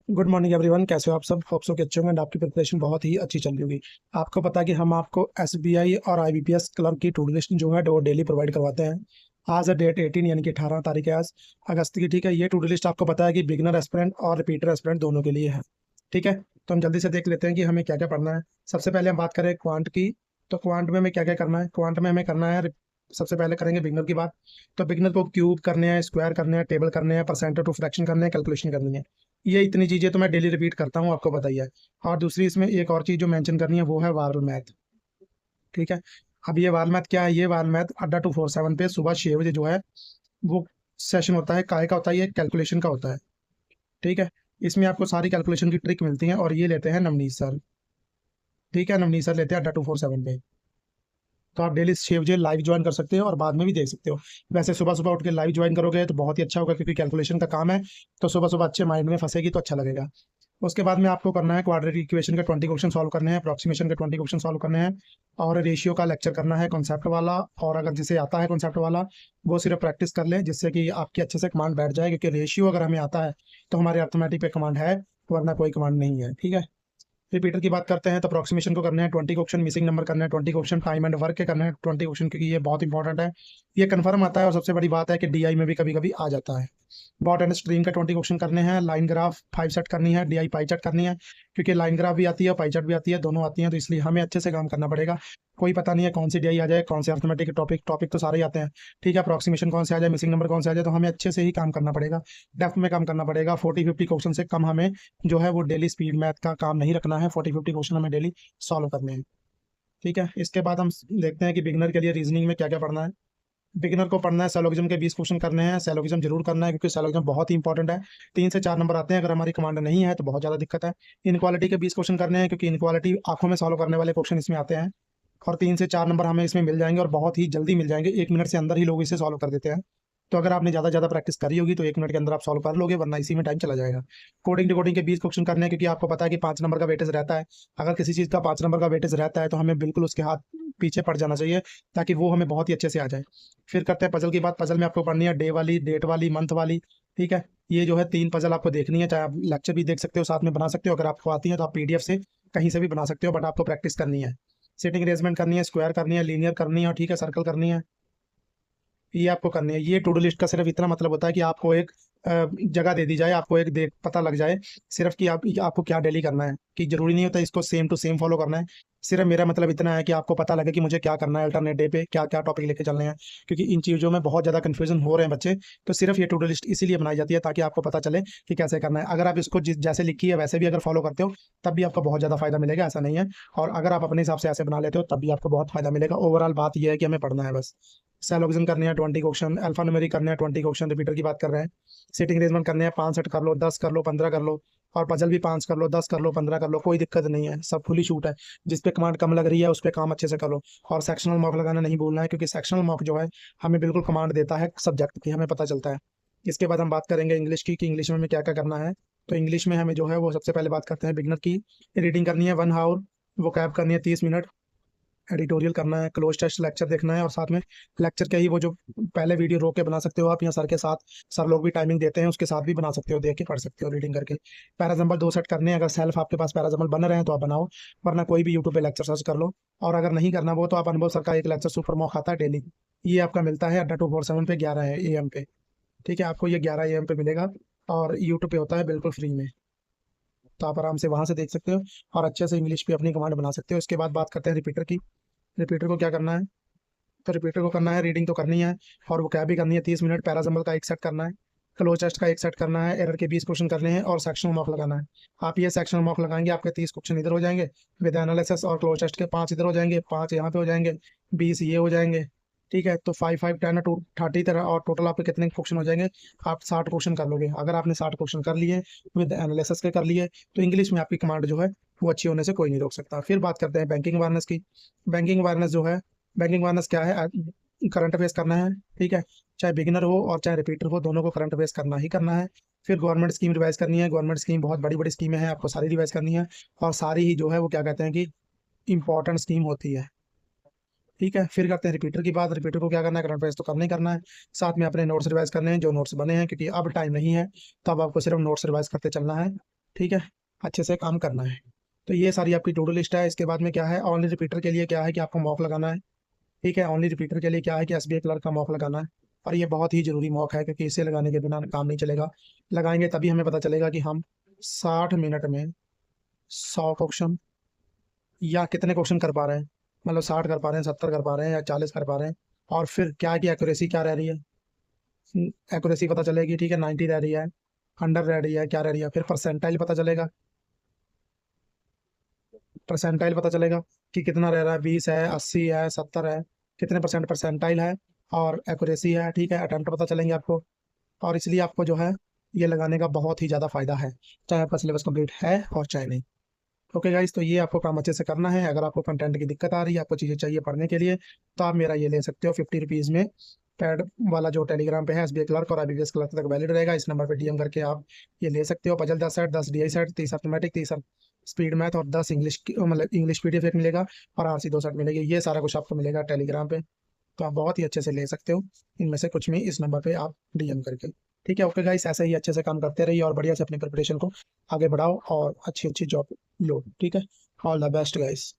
Good morning everyone, कैसे हो आप सब? होप सो कि अच्छे होंगे एंड आपकी प्रिपरेशन बहुत ही अच्छी चल रही होगी। आपको पता है कि हम आपको एसबीआई और आईबीपीएस क्लर्क की टू डू लिस्ट जो है वो डेली प्रोवाइड करवाते हैं। आज है डेट 18 यानी कि 18 तारीख है आज अगस्त की। ठीक है, ये टू डू लिस्ट आपको पता है कि बिगनर एस्पिरेंट और रिपीटर एस्पिरेंट दोनों के लिए है। ठीक है, तो हम जल्दी से देख लेते हैं कि हमें क्या क्या पढ़ना है। सबसे पहले हम बात करें क्वांट की। तो क्वांट में हमें क्या क्या करना है? क्वांट में हमें करना है, सबसे पहले करेंगे बिगनर की बात। तो बिगनर को क्यूब करने हैं, स्क्वायर करने हैं, टेबल करने हैं, परसेंटेज टू फ्रैक्शन करने हैं, कैलकुलेशन करनी है। ये इतनी चीज़ें तो मैं डेली रिपीट करता हूँ, आपको बताइए। और दूसरी इसमें एक और चीज़ जो मेंशन करनी है वो है वार्ल मैथ। ठीक है, अब ये वार्ल मैथ क्या है? ये वार्ल मैथ अड्डा 247 पे सुबह 6 बजे जो है वो सेशन होता है। काय का होता है? ये कैलकुलेशन का होता है। ठीक है, इसमें आपको सारी कैलकुलेशन की ट्रिक मिलती है और ये लेते हैं नवनीत सर। ठीक है, नवनीत सर लेते हैं अड्डा 247 पे। तो आप डेली 6 बजे लाइव ज्वाइन कर सकते हो और बाद में भी देख सकते हो। वैसे सुबह सुबह उठ के लाइव ज्वाइन करोगे तो बहुत ही अच्छा होगा, क्योंकि कैलकुलेशन का काम है। तो सुबह सुबह अच्छे माइंड में फंसेगी तो अच्छा लगेगा। उसके बाद में आपको करना है क्वाड्रेटिक इक्वेशन के 20 क्वेश्चन सॉल्व करने हैं, अप्रोक्सीमेशन के 20 क्वेश्चन सॉल्व करने हैं, और रेशियो का लेक्चर करना है कॉन्सेप्ट वाला। और अगर जिसे आता है कॉन्सेप्ट वाला वो सिर्फ प्रैक्टिस कर ले, जिससे कि आपकी अच्छे से कमांड बैठ जाए, क्योंकि रेशियो अगर हमें आता है तो हमारे अर्थमेटिक पे कमांड है, वरना कोई कमांड नहीं है। ठीक है, रिपीटर की बात करते हैं तो अप्रोक्सीमेशन को करने हैं 20 क्वेश्चन, मिसिंग नंबर करना है 20 क्वेश्चन, टाइम एंड वर्क के करने हैं 20 क्वेश्चन, क्योंकि ये बहुत इंपॉर्टेंट है। ये कन्फर्म आता है और सबसे बड़ी बात है कि डीआई में भी कभी कभी आ जाता है। बॉट एंड स्ट्रीम का 20 क्वेश्चन करने हैं, लाइन ग्राफ 5 सेट करनी है, डीआई पाई चार्ट करनी है, क्योंकि लाइन ग्राफ भी आती है पाई चार्ट भी आती है, दोनों आती हैं, तो इसलिए हमें अच्छे से काम करना पड़ेगा। कोई पता नहीं है कौन सी डीआई आ जाए, कौन से अर्थमेटिक टॉपिक टॉपिक तो सारे ही आते हैं। ठीक है, अप्रोक्सीमेशन कौन से आ जाए, मिसिंग नंबर कौन से आ जाए, तो हमें अच्छे से ही काम करना पड़ेगा। डेप्थ में काम करना पड़ेगा। 40-50 क्वेश्चन से कम हमें जो है वो डेली स्पीड मैथ का काम नहीं रखना है। 40-50 क्वेश्चन हमें डेली सॉल्व करने हैं। ठीक है, इसके बाद हम देखते हैं कि बिगनर के लिए रीजनिंग में क्या क्या पढ़ना है। बिगिनर को पढ़ना है, सैलोगिज्म के 20 क्वेश्चन करने हैं। सैलोगिज्म जरूर करना है, क्योंकि सैलोगिज्म बहुत ही इंपॉर्टेंट है। 3 से 4 नंबर आते हैं, अगर हमारी कमांड नहीं है तो बहुत ज़्यादा दिक्कत है। इनक्वालिटी के 20 क्वेश्चन करने हैं, क्योंकि इनक्वालिटी आंखों में सॉल्व करने वाले क्वेश्चन इसमें आते हैं। और 3 से 4 नंबर हमें इसमें मिल जाएंगे, और बहुत ही जल्दी मिल जाएंगे, 1 मिनट से अंदर ही लोग इसे सॉल्व कर देते हैं। तो अगर आपने ज़्यादा ज़्यादा प्रैक्टिस करी होगी तो 1 मिनट के अंदर आप सॉल्व कर लोगे, वरना इसी में टाइम चला जाएगा। कोडिंग डिकोडिंग के 20 क्वेश्चन करने हैं, क्योंकि आपको पता है कि 5 नंबर का वेटेज रहता है। अगर किसी चीज़ का 5 नंबर का वेटेज रहता है तो हमें बिल्कुल उसके हाथ पीछे पड़ जाना चाहिए, ताकि वो हमें बहुत ही अच्छे से आ जाए। फिर करते हैं पजल की बात। पजल में आपको पढ़नी है डे वाली, डेट वाली, मंथ वाली। ठीक है, ये जो है 3 पजल आपको देखनी है, चाहे आप लेक्चर भी देख सकते हो, साथ में बना सकते हो। अगर आपको आती है तो आप पीडीएफ से कहीं से भी बना सकते हो, बट आपको प्रैक्टिस करनी है। सिटिंग अरेंजमेंट करनी है, स्क्वायर करनी है, लीनियर करनी है, और ठीक है सर्कल करनी है। ये आपको करनी है। ये टू डू लिस्ट का सिर्फ इतना मतलब होता है कि आपको एक जगह दे दी जाए, आपको एक देख पता लग जाए सिर्फ कि आपको क्या डेली करना है, कि जरूरी नहीं होता इसको सेम टू सेम फॉलो करना है। सिर्फ मेरा मतलब इतना है कि आपको पता लगे कि मुझे क्या करना है, अल्टरनेट डे पे क्या क्या टॉपिक लेके चलने हैं, क्योंकि इन चीज़ों में बहुत ज़्यादा कन्फ्यूजन हो रहे हैं बच्चे। तो सिर्फ ये टू डू लिस्ट इसीलिए बनाई जाती है ताकि आपको पता चले कि कैसे करना है। अगर आप इसको जैसे लिखी है वैसे भी अगर फॉलो करते हो तब भी आपको बहुत ज़्यादा फायदा मिलेगा, ऐसा नहीं है। और अगर आप अपने हिसाब से ऐसे बना लेते हो तब भी आपको बहुत फायदा मिलेगा। ओवरऑल बात यह है कि हमें पढ़ना है बस। सैलोगिज्म करने हैं 20 क्वेश्चन, अल्फा न्यूमेरिक करने हैं 20 क्वेश्चन, रिपीटर की बात कर रहे हैं। सिटिंग अरेंजमेंट करने हैं, 5 सेट कर लो, 10 कर लो, 15 कर लो। और पजल भी 5 कर लो, 10 कर लो, 15 कर लो, कोई दिक्कत नहीं है, सब खुली छूट है। जिस पे कमांड कम लग रही है उस पे काम अच्छे से करो। और सेक्शनल मॉक लगाना नहीं भूलना है, क्योंकि सेक्शनल मॉक जो है हमें बिल्कुल कमांड देता है सब्जेक्ट की, हमें पता चलता है। इसके बाद हम बात करेंगे इंग्लिश की, कि इंग्लिश में हमें क्या क्या करना है। तो इंग्लिश में हमें जो है वो सबसे पहले बात करते हैं बिगनर की। रीडिंग करनी है 1 आवर, वो कैब करनी है 30 मिनट, एडिटोरियल करना है, क्लोज टेस्ट लेक्चर देखना है, और साथ में लेक्चर के ही वो जो पहले वीडियो रोक के बना सकते हो आप, या सर के साथ, सर लोग भी टाइमिंग देते हैं उसके साथ भी बना सकते हो, देख के पढ़ सकते हो रीडिंग करके। पैराजम्बल 2 सेट करने हैं, अगर सेल्फ आपके पास पैराजम्बल बन रहे हैं तो आप बनाओ, वरना कोई भी यूट्यूब पे लेक्चर सर्च कर लो। और अगर नहीं करना वो तो आप अनुभव सर का एक लेक्चर सुपर मॉक आता है डेली, ये आपका मिलता है अड्डा 247 पे 11 AM पे। ठीक है, आपको ये 11 AM पे मिलेगा, और यूट्यूब पे होता है बिल्कुल फ्री में, तो आप आराम से वहाँ से देख सकते हो और अच्छे से इंग्लिश पे अपनी कमांड बना सकते हो। इसके बाद बात करते हैं रिपीटर की। रिपीटर को क्या करना है? तो रिपीटर को करना है, रीडिंग तो करनी है, और वो क्या भी करनी है 30 मिनट। पैराजम्बल का 1 सेट करना है, क्लोज टेस्ट का 1 सेट करना है, एरर के 20 क्वेश्चन करने हैं, और सेक्शनल मॉक लगाना है। आप ये सेक्शनल मॉक लगाएंगे, आपके 30 क्वेश्चन इधर हो जाएंगे विद एनालिसिस, और क्लोज टेस्ट के 5 इधर हो जाएंगे, 5 यहाँ पे हो जाएंगे, 20 ये हो जाएंगे। ठीक है, तो 5 5 10 30 और टोटल आपके कितने क्वेश्चन हो जाएंगे? आप 60 क्वेश्चन कर लोगे। अगर आपने 60 क्वेश्चन कर लिए विद एनालिसिस के कर लिए, तो इंग्लिश में आपकी कमांड जो है वो अच्छी होने से कोई नहीं रोक सकता। फिर बात करते हैं बैंकिंग अवेयरनेस की। बैंकिंग अवेयरनेस जो है, बैंकिंग अवेयरनेस क्या है? करंट अफेयर्स करना है। ठीक है, चाहे बिगिनर हो और चाहे रिपीटर हो, दोनों को करंट अफेयर्स करना ही करना है। फिर गवर्नमेंट स्कीम रिवाइज करनी है। गवर्नमेंट स्कीम बहुत बड़ी बड़ी स्कीमें हैं, आपको सारी रिवाइज करनी है, और सारी ही जो है वो क्या कहते हैं कि इंपॉर्टेंट स्कीम होती है। ठीक है, फिर करते हैं रिपीटर की बात। रिपीटर को क्या करना है? करंट अफेयर्स तो करना ही करना है, साथ में अपने नोट्स रिवाइज करने हैं जो नोट्स बने हैं, क्योंकि अब टाइम नहीं है, तो अब आपको सिर्फ नोट्स रिवाइज करते चलना है। ठीक है, अच्छे से काम करना है। तो ये सारी आपकी टू डू लिस्ट है। इसके बाद में क्या है, ओनली रिपीटर के लिए क्या है कि आपको मॉक लगाना है। ठीक है, ओनली रिपीटर के लिए क्या है कि एसबीआई क्लर्क का मॉक लगाना है। और ये बहुत ही जरूरी मॉक है, क्योंकि इसे लगाने के बिना काम नहीं चलेगा। लगाएंगे तभी हमें पता चलेगा कि हम 60 मिनट में 100 क्वेश्चन या कितने क्वेश्चन कर पा रहे हैं। मतलब 60 कर पा रहे हैं, 70 कर पा रहे हैं, या 40 कर पा रहे हैं। और फिर क्या है कि एक्यूरेसी क्या रह रही है, एक्यूरेसी पता चलेगी। ठीक है, 90 रह रही है, 100 रह रही है, क्या रह रही है। फिर परसेंटाइल पता चलेगा, परसेंटाइल पता चलेगा कि कितना रह रहा है, 20 है, 80 है, 70 है, कितने परसेंट परसेंटाइल है। और एक्यूरेसी है। ठीक है, अटेम्प्ट पता चलेंगे आपको। और इसलिए आपको जो है ये लगाने का बहुत ही ज़्यादा फायदा है, चाहे आपका सिलेबस कंप्लीट है और चाहे नहीं। ओके गाइस, तो ये आपको काम अच्छे से करना है। अगर आपको कंटेंट की दिक्कत आ रही है, आपको चीज़ें चाहिए पढ़ने के लिए, तो आप मेरा ये ले सकते हो 50 रुपीज़ में। पैड वाला जो टेलीग्राम पे है, एसबीआई क्लर्क और आईबीपीएस क्लर्क तक वैलिड रहेगा। इस नंबर पे डीएम करके आप ये ले सकते हो। Puzzle 10 set, 10 DI set, 30 arithmetic, 30 speed math और 10 इंग्लिश मतलब इंग्लिश पीडीएफ एक मिलेगा। और आरसी 2 सेट मिलेगी। ये सारा कुछ आपको मिलेगा टेलीग्राम पे। तो आप बहुत ही अच्छे से ले सकते हो इनमें से कुछ भी इस नंबर पे आप डीएम करके। ठीक है, ओके गाइस, ऐसे ही अच्छे से काम करते रहिए और बढ़िया से अपनी प्रिपरेशन को आगे बढ़ाओ और अच्छी अच्छी जॉब लो। ठीक है, ऑल द बेस्ट गाइस।